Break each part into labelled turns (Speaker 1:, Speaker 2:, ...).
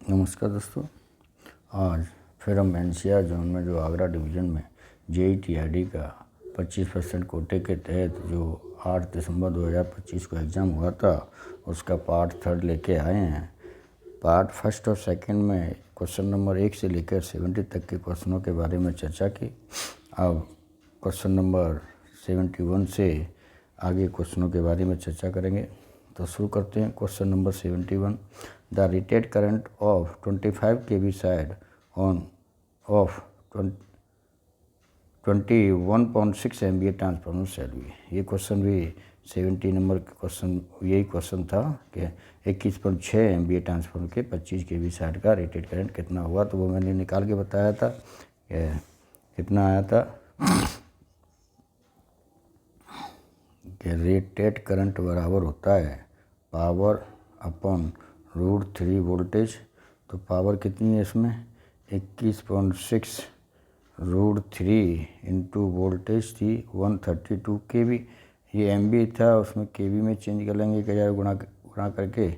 Speaker 1: नमस्कार दोस्तों। आज फिर हम एनसीआर जोन में जो आगरा डिवीज़न में जेईटीआरडी का 25% कोटे के तहत जो 8 दिसंबर 2025 को एग्ज़ाम हुआ था उसका पार्ट 3 लेके आए हैं। पार्ट 1 और 2 में क्वेश्चन नंबर 1 से लेकर 70 तक के क्वेश्चनों के बारे में चर्चा की। अब क्वेश्चन नंबर 71 से आगे क्वेश्चनों के बारे में चर्चा करेंगे। तो शुरू करते हैं। Question number 71, the rated current of 25 kV side on of 21.6 MVA transformer shall be. ये क्वेश्चन भी 70 नंबर का क्वेश्चन यही क्वेश्चन था कि 21.6 MVA ट्रांसफार्मर के 25 kV साइड का रेटेड करंट कितना हुआ, तो वो मैंने निकाल के बताया था कि कितना आया था कि रेटेड करंट बराबर होता है पावर अपॉन √3 वोल्टेज। तो पावर कितनी है इसमें 21.6 √3 इंटू वोल्टेज थी 132 kV। ये MV था, उसमें kV में चेंज कर लेंगे, 1000 गुणा करके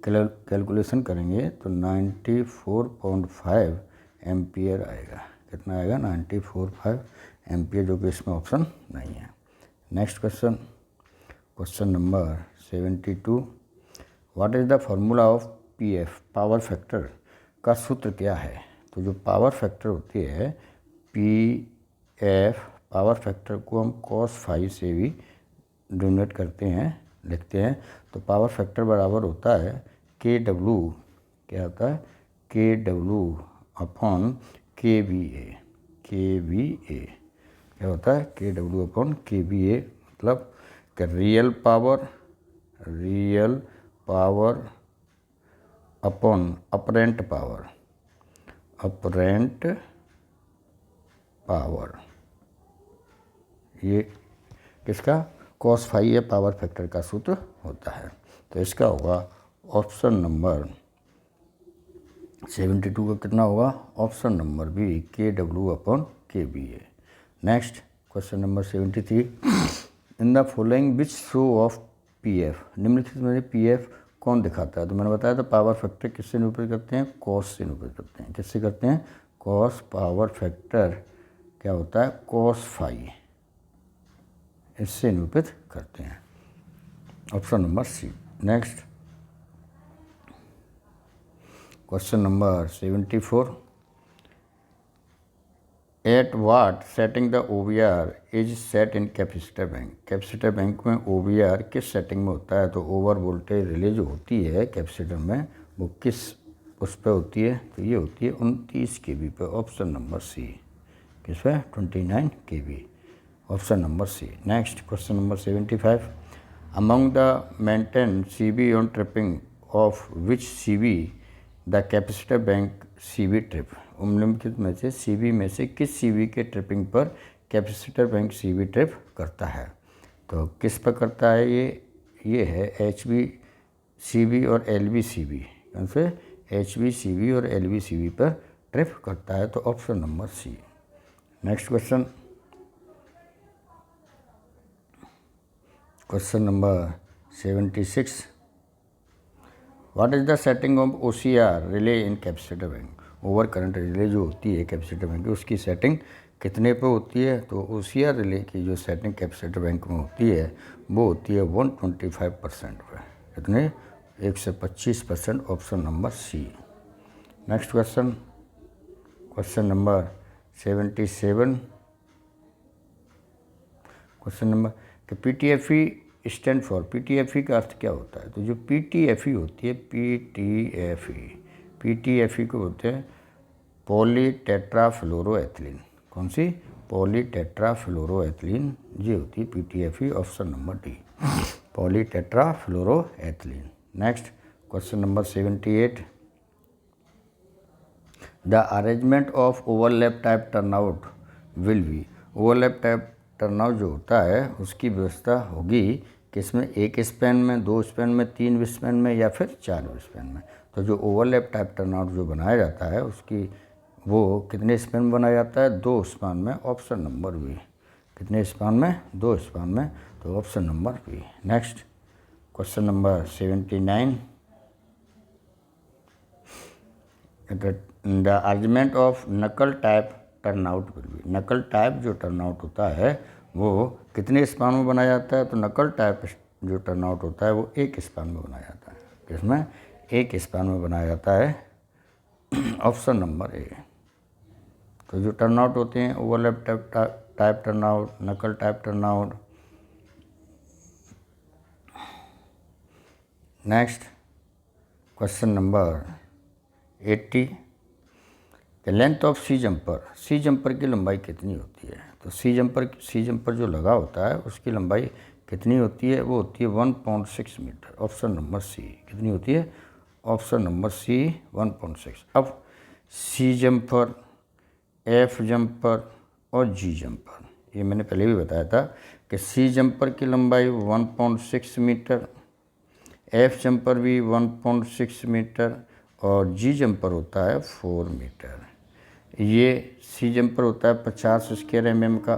Speaker 1: कैलकुलेशन करेंगे तो 94.5 एम्पियर आएगा। कितना आएगा 94.5 एम्पियर, जो कि इसमें ऑप्शन नहीं है। Next question, question number 72, what is the formula of PF power factor का सूत्र क्या है। तो जो पावर फैक्टर होती है PF पावर फैक्टर को हम cos फाई से भी डिनोट करते हैं, लिखते हैं। तो पावर फैक्टर बराबर होता है KW, क्या होता है KW अपॉन KVA। क्या होता है KW अपॉन KVA, मतलब कि real power upon apparent power, ये किसका cos फाई या पावर फैक्टर का सूत्र होता है। तो इसका होगा ऑप्शन नंबर 72 का कितना होगा, option number B KW upon KVA। Next question number 73, in the following which show of PF, निम्नलिखित में PF कौन दिखाता है। तो मैंने बताया था पावर फैक्टर किससे निरूपित करते हैं, कॉस से निरूपित करते हैं। किससे करते हैं, कॉस। पावर फैक्टर क्या होता है cos फाई, इससे निरूपित करते हैं। Option number C. Next question number 74, at what setting the OVR is set in capacitor bank. Capacitor bank में OVR किस सेटिंग में होता है। तो ओवर वोल्टेज रिले जो होती है कैपेसिटर में वो किस उस पर होती है, तो ये होती है 29 kV पे। Option number C. किस पे 29 kV, option number C. Next question number 75, among the maintain CB on tripping of which CB the capacitor bank CB trip. निम्नलिखित में से CB में से किस CB के ट्रिपिंग पर कैपेसिटर बैंक CB ट्रिप करता है। तो किस पर करता है ये है HV CB और LV CB। कौन से HV CB और LV CB पर ट्रिप करता है, तो option number C. Next question, question number 76, what is the setting of OCR relay in capacitor bank. Over current relay जो होती है कैपेसिटर बैंक की, उसकी सेटिंग कितने पे होती है। तो OCR रिले की जो सेटिंग कैपेसिटर बैंक में होती है वो होती है 125% पे। कितने 125%, option number C. Next question, question number 77, question number कि PTFE स्टैंड फॉर, PTFE का अर्थ क्या होता है। तो जो PTFE होती है PTFE को बोलते हैं पॉली टेट्राफ्लोरोएथिलीन। कौन सी, पॉली टेट्राफ्लोरोएथिलीन, ये होती है PTFE। Option number D, poly tetrafluoroethylene. Next question number 78, the arrangement of overlap type turnout will be. Overlap type turnout जो होता है उसकी व्यवस्था होगी किसमें, एक स्पैन में, 2 स्पैन में, 3 स्पैन में या फिर 4 स्पैन में। तो जो ओवरलैप टाइप टर्नआउट जो बनाया जाता है उसकी वो कितने स्पैन में बनाया जाता है, 2 स्पैन में। Option number B. कितने स्पैन में, 2 स्पैन में, तो option number B. Next question number 79, the argument of knuckle type turnout will be, knuckle type जो टर्नआउट होता है वो कितने स्पान में बनाया जाता है? तो नकल टाइप जो टर्नआउट होता है वो एक स्पान में बनाया जाता है। किसमें? एक स्पान में बनाया जाता है। Option number A. तो जो टर्नआउट होते हैं overlap type turnout, knuckle type turnout. Next question number 80, the length of C jumper, C jumper की लंबाई कितनी होती है? तो सी जंपर जो लगा होता है उसकी लंबाई कितनी होती है? वो होती है 1.6 मीटर। ऑप्शन नंबर सी। कितनी होती है? Option number C 1.6। अब सी जंपर, एफ जंपर और जी जंपर, ये मैंने पहले भी बताया था कि सी जंपर की लंबाई 1.6 मीटर, एफ जंपर भी 1.6 मीटर और जी जंपर होता है 4 मीटर। ये सी जंपर होता है 50 स्क्वायर mm का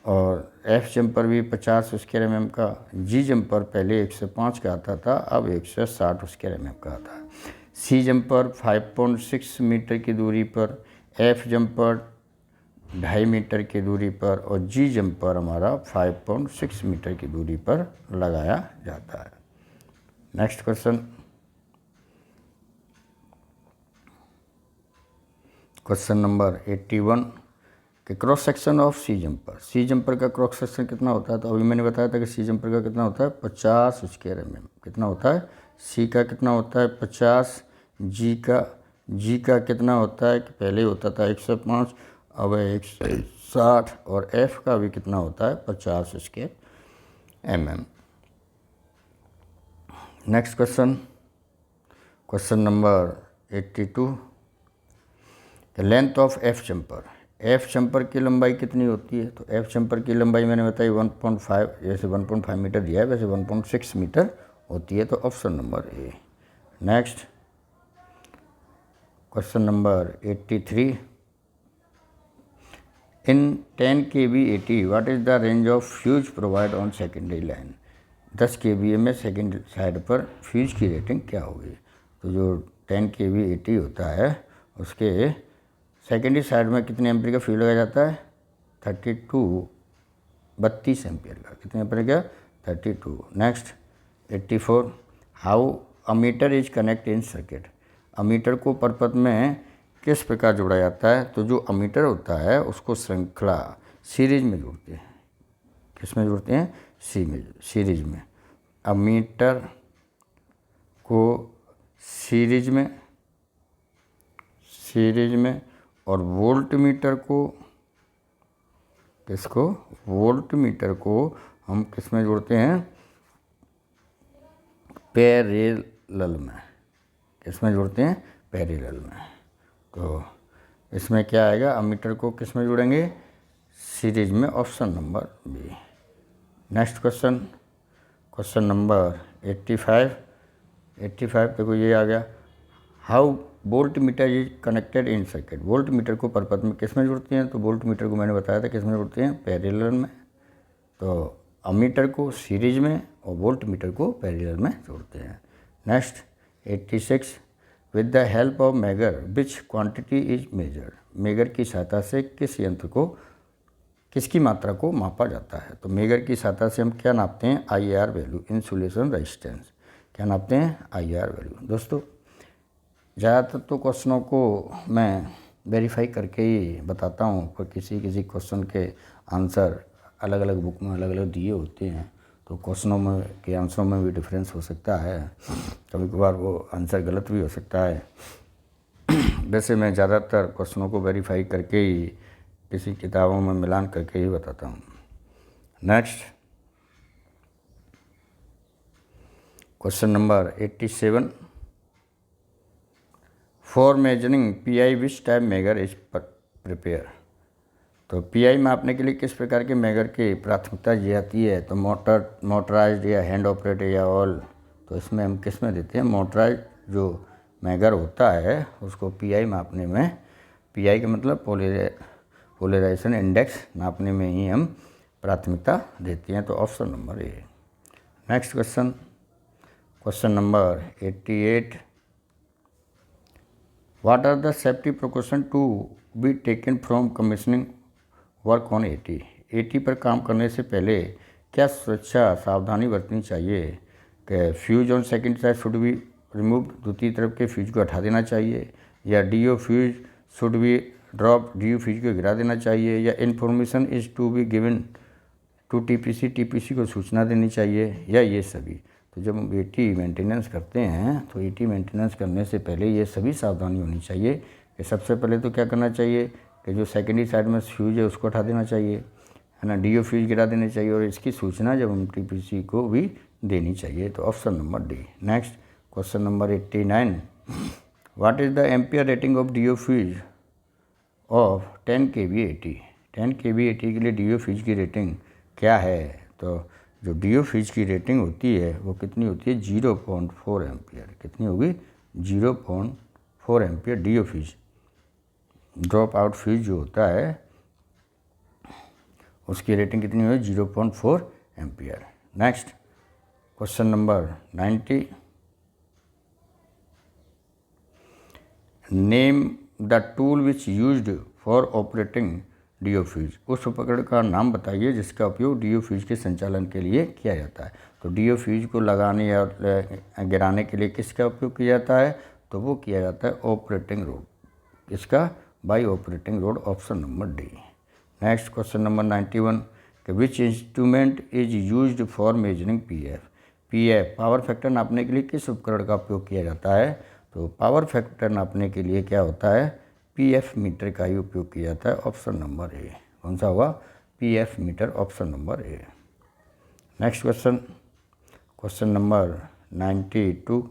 Speaker 1: और एफ जंपर भी 50 स्क्वायर mm का। जी जंपर पहले 105 का आता था, अब 160 स्क्वायर mm का आता है। सी जंपर 5.6 मीटर की दूरी पर, एफ जंपर 2.5 मीटर की दूरी पर और जी जंपर हमारा 5.6 मीटर की दूरी पर लगाया जाता है। नेक्स्ट क्वेश्चन नंबर 81 कि cross section of C jumper, C jumper का क्रॉस सेक्शन कितना होता है? तो अभी मैंने बताया था कि सी जंपर का कितना होता है 50 स्क्वायर mm। कितना होता है? सी का कितना होता है 50, जी का कितना होता है कि पहले होता था 105, अब है 160 और एफ का भी कितना होता है 50 square mm। Next question number 82, the length of F jumper, F jumper की लंबाई कितनी होती है? तो एफ जंपर की लंबाई मैंने बताई 1.5, जैसे 1.5 मीटर दिया है वैसे 1.6 मीटर होती है। तो option number A. Next question number 83, in 10 kV/80 what is the range of fuse provide on secondary line, 10 kVA में सेकेंड साइड पर फ्यूज की रेटिंग क्या होगी? तो जो 10 kV/80 होता है उसके सेकेंडरी साइड में कितने एम्पीयर का फ्यूज लगाया जाता है? 32 एम्पीयर का। कितने एम्पीयर का? 32। Next 84, how ammeter is connect in circuit, ammeter को परपथ में किस प्रकार जोड़ा जाता है? तो जो अमीटर होता है उसको श्रृंखला सीरीज में जोड़ते हैं। किस में जोड़ते हैं? सीरीज में। अमीटर को सीरीज में और वोल्ट मीटर को हम किस में जोड़ते हैं? पैरेलल में। किस में जोड़ते हैं? पैरेलल में। तो इसमें क्या आएगा? अमीटर को किस में जोड़ेंगे? सीरीज में। Option number B. Next question number 85 देखो ये आ गया, how volt meter is connected in circuit, volt meter को परपथ में किस में जोड़ते हैं? तो वोल्ट मीटर को मैंने बताया था किस में जोड़ते हैं? पैरेलल में। तो अमीटर को सीरीज में और वोल्ट मीटर को पैरेलल में जोड़ते हैं। Next 86, with the help of megger which quantity is measured, megger की सहायता से किसकी मात्रा को मापा जाता है? तो मेगर की सहायता से हम क्या नापते हैं? IR value, insulation resistance. क्या नापते हैं? IR value. दोस्तों ज़्यादातर तो क्वेश्चनों को मैं वेरीफाई करके ही बताता हूँ, पर किसी क्वेश्चन के आंसर अलग अलग बुक में अलग अलग दिए होते हैं, तो क्वेश्चनों में के आंसरों में भी डिफरेंस हो सकता है, कभी कभार वो आंसर गलत भी हो सकता है। वैसे मैं ज़्यादातर क्वेश्चनों को वेरीफाई करके ही किसी किताबों में मिलान करके ही बताता हूँ। Next question number 87, for measuring PI which type megger is prepare, तो PI मापने के लिए किस प्रकार के मेगर की प्राथमिकता दी जाती है? तो मोटराइज्ड या हैंड ऑपरेटेड या ऑल, तो इसमें हम किस में देते हैं? मोटराइज्ड जो मेगर होता है उसको PI मापने में, PI का मतलब पोलराइजेशन इंडेक्स नापने में ही हम प्राथमिकता देते हैं। तो option number A. Next question number 88, what are the safety precaution to be taken from commissioning work on 80 पर काम करने से पहले क्या सुरक्षा सावधानी बरतनी चाहिए कि fuse on second side should be remove, दूसरी तरफ के फ्यूज को हटा देना चाहिए, या DO fuse should be drop, DO fuse को गिरा देना चाहिए, या information is to be given to TPC, TPC को सूचना देनी चाहिए, या ये सभी। तो जब हम 80 मेंटेनेंस करते हैं तो 80 मेंटेनेंस करने से पहले ये सभी सावधानी होनी चाहिए कि सबसे पहले तो क्या करना चाहिए कि जो सेकेंडरी साइड में फ्यूज है उसको हटा देना चाहिए, है ना, डीओ फ्यूज गिरा देनी चाहिए, और इसकी सूचना जब हम टीपीसी को भी देनी चाहिए। तो option number D. Next question number 89, what is the ampere rating of DO fuse of 10 kV 10 kV के लिए डीओ फ्यूज की रेटिंग क्या है? तो जो डीओ फ्यूज की रेटिंग होती है वो कितनी होती है? 0.4 एम्पियर। कितनी होगी? 0.4 ampere DO fuse. Drop out fuse जो होता है उसकी रेटिंग कितनी होगी? 0.4 ampere. Next question number 90, name the tool which used for operating DO fuse. उस उपकरण का नाम बताइए जिसका उपयोग डीओ फ्यूज के संचालन के लिए किया जाता है। तो डीओ फ्यूज को लगाने या गिराने के लिए किसका उपयोग किया जाता है? तो वो किया जाता है ऑपरेटिंग रोड। इसका by operating road, option number D. Next question number 91, कि which instrument is used for measuring PF. PF power factor नापने के लिए किस उपकरण का उपयोग किया जाता है? तो पावर फैक्टर नापने के लिए क्या होता है? पीएफ मीटर का ही उपयोग किया जाता है, ऑप्शन नंबर ए। कौन सा हुआ? PF meter, option number A. Next question, question number 92,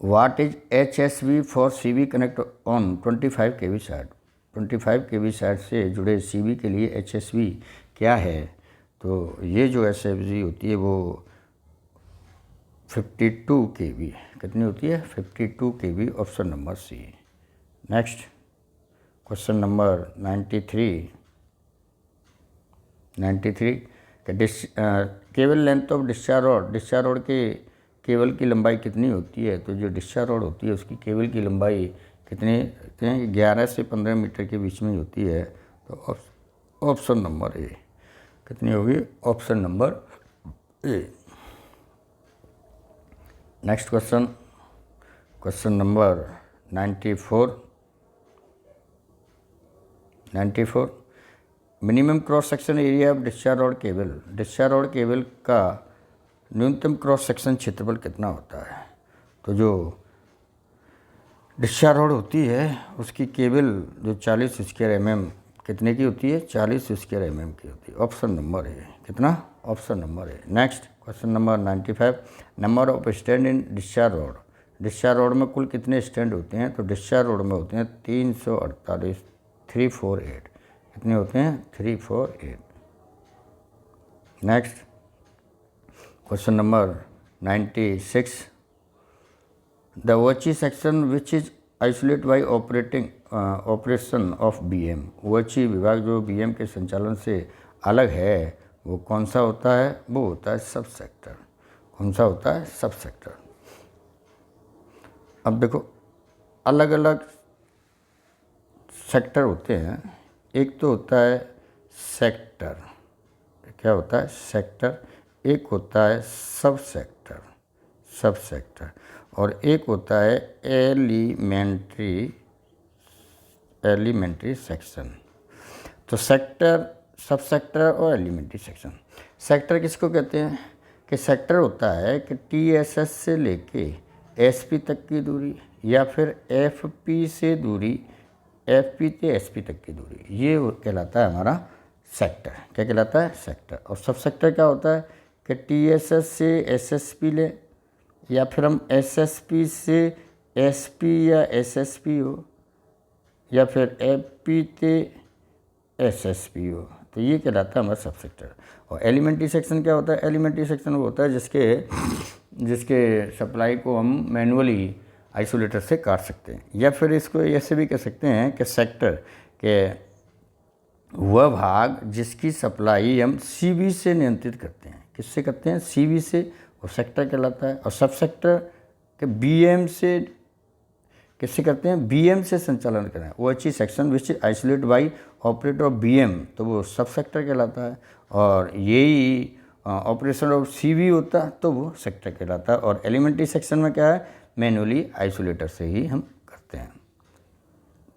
Speaker 1: what is HSV for CV connect on 25 kV side. 25 kV side से जुड़े CV के लिए HSV क्या है? तो ये जो HSV होती है वो 52 kV। कितनी होती है? 52 kV, option number C. Next question number 93, कि cable length of discharge rod. Discharge rod के केबल की लंबाई कितनी होती है? तो जो डिस्चार्ज रॉड होती है उसकी केबल की लंबाई कितनी? 11 से 15 मीटर के बीच में होती है। तो ऑप्शन नंबर ए। कितनी होगी? Option number A. Next question, question number 94, minimum cross section area of discharge rod cable. Discharge rod cable का न्यूनतम क्रॉस सेक्शन क्षेत्रफल कितना होता है? तो जो डिस्चार्ज रॉड होती है उसकी केबल जो 40 स्क्वायर mm कितने की होती है? 40 स्क्वायर mm की होती है, ऑप्शन नंबर ए। कितना? Option number A. Next question number 95, number of stand in discharge rod. Discharge rod में कुल कितने स्टैंड होते हैं? तो डिस्चार्ज रॉड में होते हैं 348, 348। कितने होते हैं? 348। Next question number 96, the watchy section which is isolate by operation of BM। Watchy विभाग जो BM के संचालन से अलग है वो कौन सा होता है? वो होता है सब सेक्टर। कौन सा होता है? सब सेक्टर। अब देखो अलग अलग सेक्टर होते हैं। एक तो होता है सेक्टर, क्या होता है? सेक्टर। एक होता है सब सेक्टर, सब सेक्टर। और एक होता है एलिमेंट्री सेक्शन। तो सेक्टर, सब सेक्टर और एलिमेंट्री सेक्शन। सेक्टर किसको कहते हैं? कि सेक्टर होता है कि TSS से लेके SP तक की दूरी, या फिर FP से दूरी FP से SP तक की दूरी, ये कहलाता है हमारा सेक्टर। क्या कहलाता है? सेक्टर। और सब सेक्टर क्या होता है कि TSS से SSP ले, या फिर हम SSP से SP या SSP हो, या फिर FP से SSP हो। तो ये कहलाता है हमारा सब सेक्टर। और एलिमेंट्री सेक्शन क्या होता है? एलिमेंट्री सेक्शन वो होता है जिसके सप्लाई को हम मैनुअली आइसोलेटर से काट सकते हैं। या फिर इसको ऐसे भी कह सकते हैं कि सेक्टर के वह भाग जिसकी सप्लाई हम CV से नियंत्रित करते हैं। किससे करते हैं? CV से, वो सेक्टर कहलाता है। और सब सेक्टर कि बीएम से किससे करते हैं, बीएम से संचालन करें। OHE section which isolate by operator of BM, तो वो सब सेक्टर कहलाता है। और यही ऑपरेशन ऑफ सीवी होता है तो वो सेक्टर कहलाता है। और एलिमेंट्री सेक्शन में क्या है, मैनुअली आइसोलेटर से ही हम करते हैं।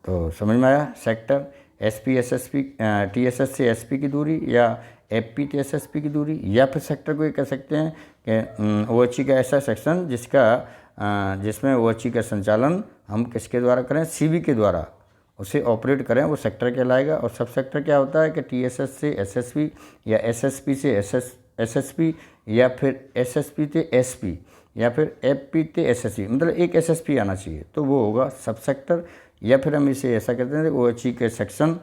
Speaker 1: तो समझ में आया। सेक्टर एसपी एसएसपी टीएसएस से एसपी की दूरी, या एफपी से एसएसपी की दूरी, या फिर सेक्टर को ये कह सकते हैं कि OHE का ऐसा सेक्शन जिसमें OHE का संचालन हम किसके द्वारा करें, सीवी के द्वारा उसे ऑपरेट करें, वो सेक्टर कहलाएगा। और सब सेक्टर क्या होता है कि टीएसएस से एसएसपी, या एसएसपी से एसएसपी, या फिर एसएसपी से एसपी, या फिर एफपी से एसएसपी, मतलब एक एसएसपी आना चाहिए तो वो होगा सब सेक्टर। या फिर हम इसे ऐसा कहते हैं OHE के सेक्शन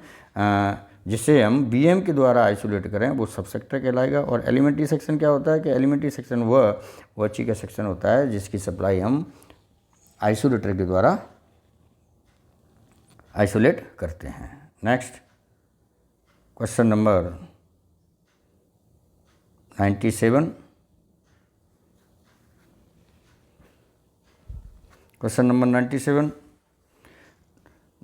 Speaker 1: जिसे हम बीएम के द्वारा आइसोलेट करें वो सब सेक्टर कहलाएगा। और एलिमेंट्री सेक्शन क्या होता है कि एलिमेंट्री सेक्शन वह OHE का सेक्शन होता है जिसकी सप्लाई हम आइसोलेटर के द्वारा आइसोलेट करते हैं। Next question number 97। Question number 97,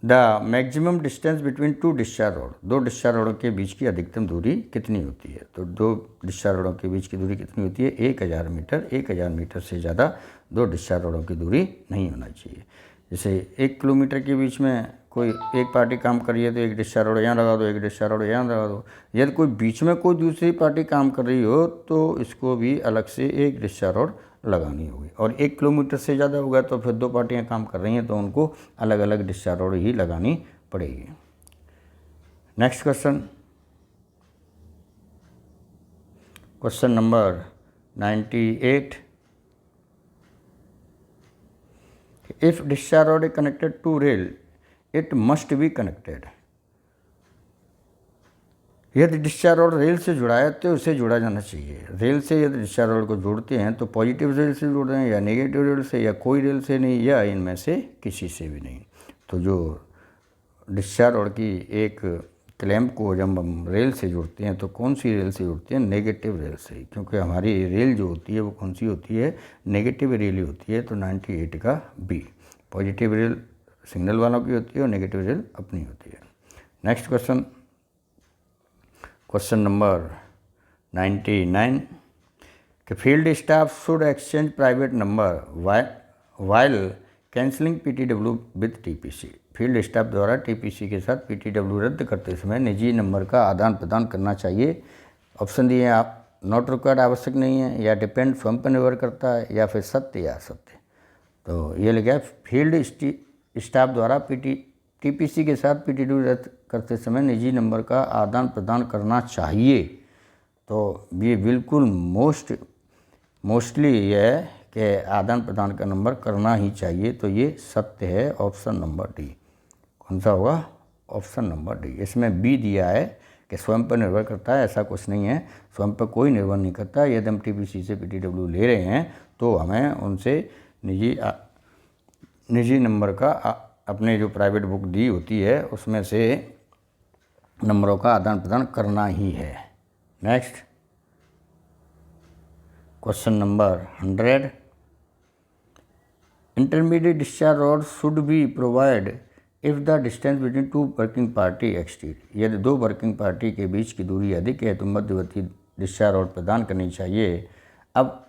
Speaker 1: the maximum distance between to discharge road, दो डिस्चार्ज रोडों के बीच की अधिकतम दूरी कितनी होती है। तो दो डिस्चार्ज रोडों के बीच की दूरी कितनी होती है, 1000 मीटर। 1000 मीटर से ज़्यादा दो डिस्चार्ज रोडों की दूरी नहीं होना चाहिए। जैसे 1 किलोमीटर के बीच में कोई एक पार्टी काम कर रही है तो एक डिस्चार्ज रोड यहाँ लगा दो, एक डिस्चार्ज रोड यहाँ लगा दो। यदि कोई बीच में कोई दूसरी पार्टी काम कर रही हो तो इसको भी अलग से एक डिस्चार्ज रोड लगानी होगी। और 1 किलोमीटर से ज़्यादा होगा तो फिर दो पार्टियां काम कर रही हैं तो उनको अलग अलग डिस्चार्ज रोड ही लगानी पड़ेगी। Next question, question number 98, if discharge rod is connected to rail it must be connected. यदि डिस्चार्ज रोड रेल से जुड़ा है तो उसे जोड़ा जाना चाहिए। रेल से यदि डिस्चार्ज रोड को जोड़ते हैं तो पॉजिटिव रेल से जोड़ रहे हैं, या नेगेटिव रेल से, या कोई रेल से नहीं, या इनमें से किसी से भी नहीं। तो जो डिस्चार्ज रोड की एक क्लैंप को जब हम रेल से जोड़ते हैं तो कौन सी रेल से जोड़ते हैं, नेगेटिव रेल से, क्योंकि हमारी रेल जो होती है वो कौन सी होती है, नेगेटिव रेल ही होती है। तो 98 का बी, पॉजिटिव रेल सिग्नल वालों की होती है और नेगेटिव रेल अपनी होती है। नेक्स्ट क्वेश्चन, क्वेश्चन नंबर 99, कि field staff should exchange private number while cancelling PTW with TPC। Field staff द्वारा TPC के साथ PTW रद्द करते समय निजी नंबर का आदान प्रदान करना चाहिए। ऑप्शन दिए आप, नॉट रिक्वायर्ड आवश्यक नहीं है, या डिपेंड स्वयं पर निर्भर करता है, या फिर सत्य या असत्य। तो ये लिखा है फील्ड स्टाफ द्वारा TPC के साथ PTW रद्द करते समय निजी नंबर का आदान प्रदान करना चाहिए। तो ये बिल्कुल मोस्टली ये है कि आदान प्रदान का नंबर करना ही चाहिए। तो ये सत्य है, ऑप्शन नंबर डी। कौन सा होगा, ऑप्शन नंबर डी। इसमें बी दिया है कि स्वयं पर निर्भर करता है, ऐसा कुछ नहीं है, स्वयं पर कोई निर्भर नहीं करता। यदि हम TPC से PTW ले रहे हैं तो हमें उनसे निजी नंबर का अपने जो प्राइवेट बुक दी होती है उसमें से नंबरों का आदान प्रदान करना ही है। Next question number 100, intermediate discharge rod should be provide if the distance between two working party exceed. यदि दो वर्किंग पार्टी के बीच की दूरी अधिक है तो मध्यवर्ती डिस्चार्ज रोड प्रदान करनी चाहिए। अब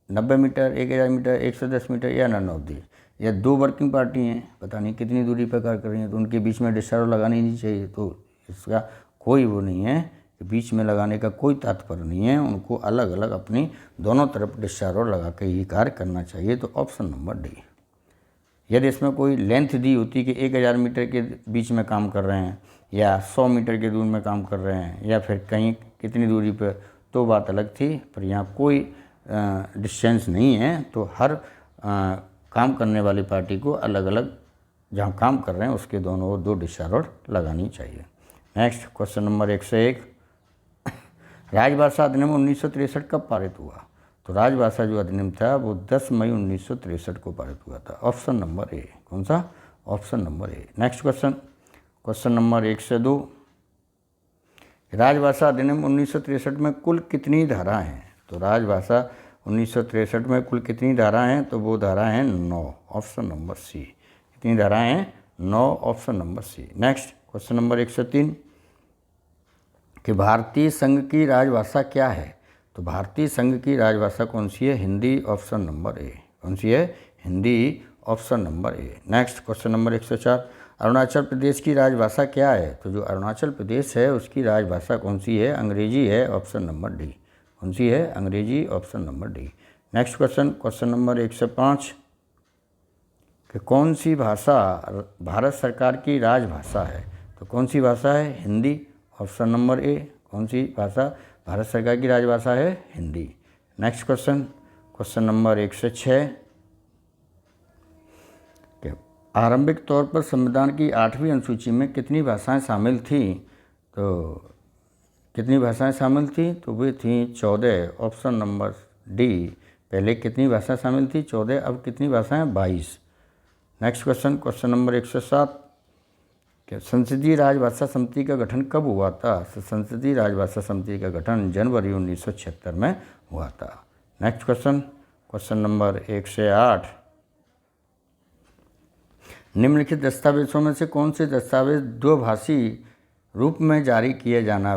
Speaker 1: 90 मीटर, 1000 मीटर, 110 मीटर, या नन ऑफ दी। या दो वर्किंग पार्टी हैं, पता नहीं कितनी दूरी पर कार्य कर रही हैं, तो उनके बीच में डिस्चार्ज रोड लगानी नहीं चाहिए। तो इसका कोई वो नहीं है, बीच में लगाने का कोई तात्पर्य नहीं है। उनको अलग अलग अपनी दोनों तरफ डिस्चार्ज रोड लगा के ही कार्य करना चाहिए। तो ऑप्शन नंबर डी। यदि इसमें कोई लेंथ दी होती कि 1000 मीटर के बीच में काम कर रहे हैं, या 100 मीटर के दूर में काम कर रहे हैं, या फिर कहीं कितनी दूरी पर, तो बात अलग थी। पर यहाँ कोई डिस्टेंस नहीं है, तो हर काम करने वाली पार्टी को अलग अलग जहाँ काम कर रहे हैं उसके दोनों ओर दो डिस्चार्ज रोड लगानी चाहिए। नेक्स्ट क्वेश्चन नंबर 101, राजभाषा अधिनियम 1963 कब पारित हुआ। तो राजभाषा जो अधिनियम था वो 10 मई 1963 को पारित हुआ था। Option number A. कौन सा, option number A. Next question, question number 102, राजभाषा अधिनियम 1963 में कुल कितनी धाराएं हैं। तो राजभाषा 1963 में कुल कितनी धाराएं हैं? तो वो धाराएं हैं 9, ऑप्शन नंबर सी। कितनी धाराएं हैं? 9, option number C. Next question number 103 कि भारतीय संघ की राजभाषा क्या है? तो भारतीय संघ की राजभाषा कौन सी है? Hindi, option number A. कौन सी है? Hindi, option number A. Next question number 104 Arunachal Pradesh की राजभाषा क्या है? तो जो अरुणाचल प्रदेश है उसकी राजभाषा कौन सी है? अंग्रेजी है, ऑप्शन नंबर डी। कौन सी है? अंग्रेजी, option number D. Next question number 105 कि कौन सी भाषा भारत सरकार की राजभाषा है? तो कौन सी भाषा है? Hindi, option number A. कौन सी भाषा भारत सरकार की राजभाषा है? हिंदी। नेक्स्ट क्वेश्चन नंबर 106 कि आरंभिक तौर पर संविधान की 8वीं अनुसूची में कितनी भाषाएं शामिल थीं? तो कितनी भाषाएं शामिल थीं? तो वे थीं 14, ऑप्शन नंबर डी। पहले कितनी भाषा शामिल थी? 14, अब कितनी भाषाएं? 22। नेक्स्ट क्वेश्चन नंबर 107 कि संसदीय राजभाषा समिति का गठन कब हुआ था? संसदीय राजभाषा समिति का गठन जनवरी 1976 में हुआ था। नेक्स्ट क्वेश्चन नंबर 108 निम्नलिखित दस्तावेजों में से कौन से दस्तावेज द्विभाषी रूप में जारी किए जाना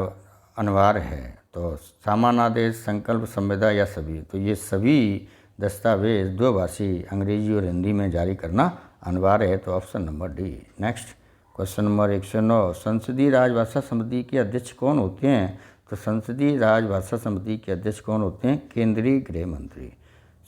Speaker 1: अनिवार्य है? तो सामानादेश, संकल्प, संविदा या सभी? तो ये सभी दस्तावेज द्विभाषी अंग्रेजी और हिंदी में जारी करना अनिवार्य है, तो option number D. Next question number 109 संसदीय राजभाषा समिति के अध्यक्ष कौन होते हैं? तो संसदीय राजभाषा समिति के अध्यक्ष कौन होते हैं? केंद्रीय गृह मंत्री।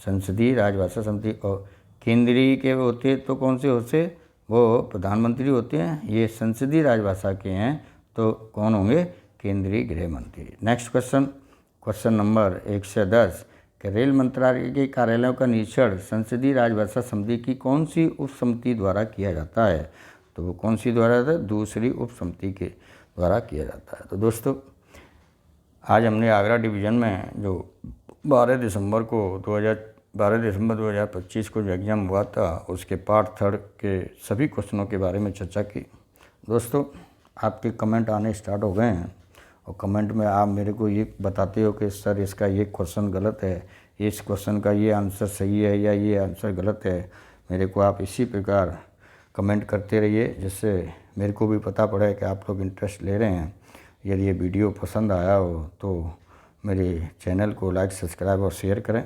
Speaker 1: संसदीय राजभाषा समिति और केंद्रीय के होते तो कौन से होते? वो प्रधानमंत्री होते हैं। ये संसदीय राजभाषा के हैं तो कौन होंगे? केंद्रीय गृह मंत्री। नेक्स्ट क्वेश्चन नंबर 110 कि रेल मंत्रालय के कार्यालयों का निरीक्षण संसदीय राजभाषा समिति की कौन सी उप समिति द्वारा किया जाता है? तो वो कौन सी द्वारा था? दूसरी उप समिति के द्वारा किया जाता है। तो दोस्तों आज हमने आगरा डिवीज़न में जो 12 दिसंबर 2025 को जो एग्ज़ाम हुआ था उसके पार्ट 3 के सभी क्वेश्चनों के बारे में चर्चा की। दोस्तों आपके कमेंट आने स्टार्ट हो गए हैं और कमेंट में आप मेरे को ये बताते हो कि सर इसका ये क्वेश्चन गलत है, इस क्वेश्चन का ये आंसर सही है या ये आंसर गलत है। मेरे को आप इसी प्रकार कमेंट करते रहिए जिससे मेरे को भी पता पड़े कि आप लोग इंटरेस्ट ले रहे हैं। यदि ये वीडियो पसंद आया हो तो मेरे चैनल को लाइक, सब्सक्राइब और शेयर करें।